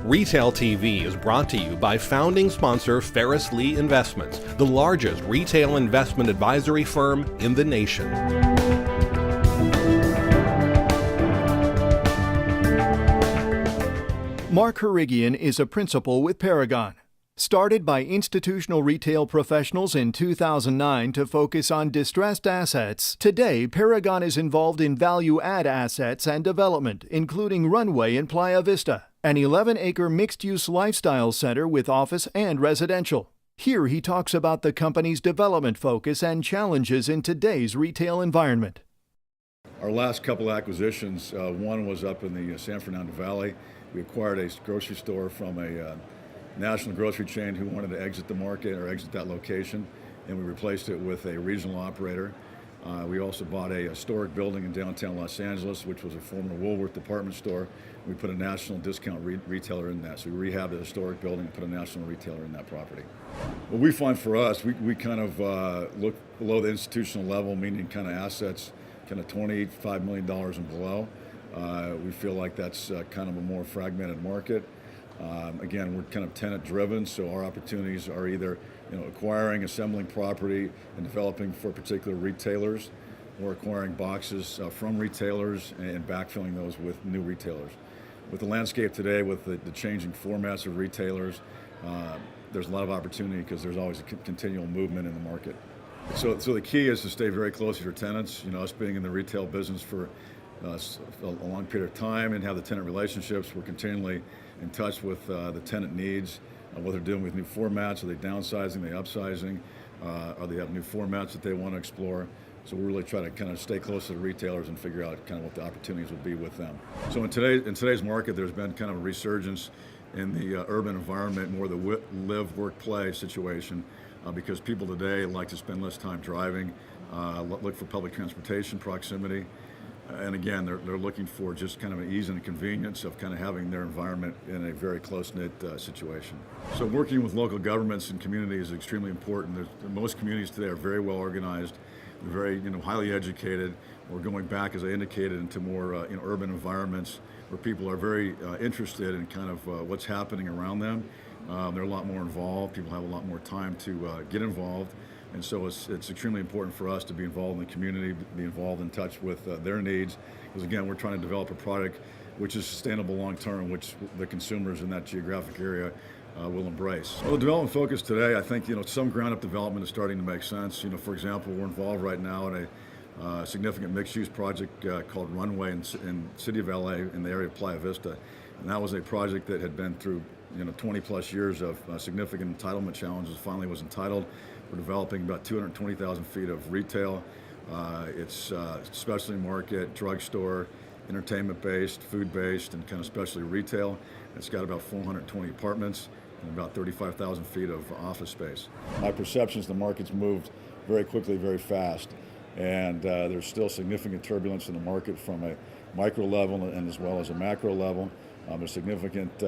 Retail TV is brought to you by founding sponsor Ferris Lee Investments, the largest retail investment advisory firm in the nation. Mark Harrigian is a principal with Paragon. Started by institutional retail professionals in 2009 to focus on distressed assets, today Paragon is involved in value-add assets and development, including Runway in Playa Vista, an 11-acre mixed-use lifestyle center with office and residential. Here he talks about the company's development focus and challenges in today's retail environment. Our last couple acquisitions, one was up in the San Fernando Valley. We acquired a grocery store from a national grocery chain who wanted to exit the market or exit that location, and we replaced it with a regional operator. We also bought a historic building in downtown Los Angeles, which was a former Woolworth department store. We put a national discount retailer in that. So we rehabbed the historic building and put a national retailer in that property. What we find for us, we kind of look below the institutional level, meaning kind of assets, kind of $25 million and below. We feel like that's kind of a more fragmented market. Again, we're kind of tenant driven, so our opportunities are either acquiring, assembling property and developing for particular retailers, or acquiring boxes from retailers and backfilling those with new retailers. With the landscape today, with the changing formats of retailers, there's a lot of opportunity because there's always a continual movement in the market. So the key is to stay very close to your tenants. Us being in the retail business for a long period of time and have the tenant relationships, we're continually in touch with the tenant needs, what they're doing with new formats. Are they downsizing, are they upsizing, or they have new formats that they want to explore. So we really try to kind of stay close to the retailers and figure out kind of what the opportunities would be with them. So in today's market, there's been kind of a resurgence in the urban environment, more the live, work, play situation, because people today like to spend less time driving, look for public transportation proximity. And again, they're looking for just kind of an ease and a convenience of kind of having their environment in a very close-knit situation. So working with local governments and communities is extremely important. Most communities today are very well organized, very highly educated. We're going back, as I indicated, into more urban environments where people are very interested in kind of what's happening around them. They're a lot more involved. People have a lot more time to get involved. And so it's extremely important for us to be involved in the community, be involved in touch with their needs. Because again, we're trying to develop a product which is sustainable long term, which the consumers in that geographic area will embrace. Well, the development focus today, I think some ground up development is starting to make sense. For example, we're involved right now in a significant mixed-use project called Runway in the city of LA in the area of Playa Vista. And that was a project that had been through 20 plus years of significant entitlement challenges. Finally was entitled. We're developing about 220,000 feet of retail. It's specialty market, drugstore, entertainment-based, food-based, and kind of specialty retail. It's got about 420 apartments and about 35,000 feet of office space. My perception is the market's moved very quickly, very fast, and there's still significant turbulence in the market from a micro level and as well as a macro level. There's significant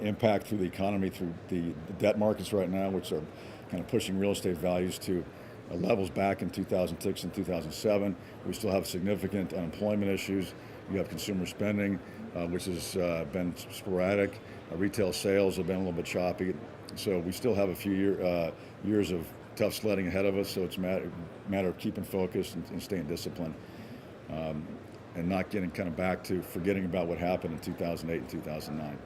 impact through the economy, through the debt markets right now, which are kind of pushing real estate values to levels back in 2006 and 2007. We still have significant unemployment issues. You have consumer spending, which has been sporadic. Retail sales have been a little bit choppy. So we still have a few years of tough sledding ahead of us, so it's a matter of keeping focused and staying disciplined. And not getting kind of back to forgetting about what happened in 2008 and 2009.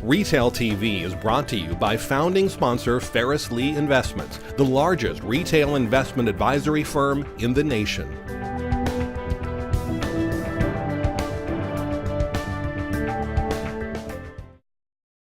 Retail TV is brought to you by founding sponsor Ferris Lee Investments, the largest retail investment advisory firm in the nation.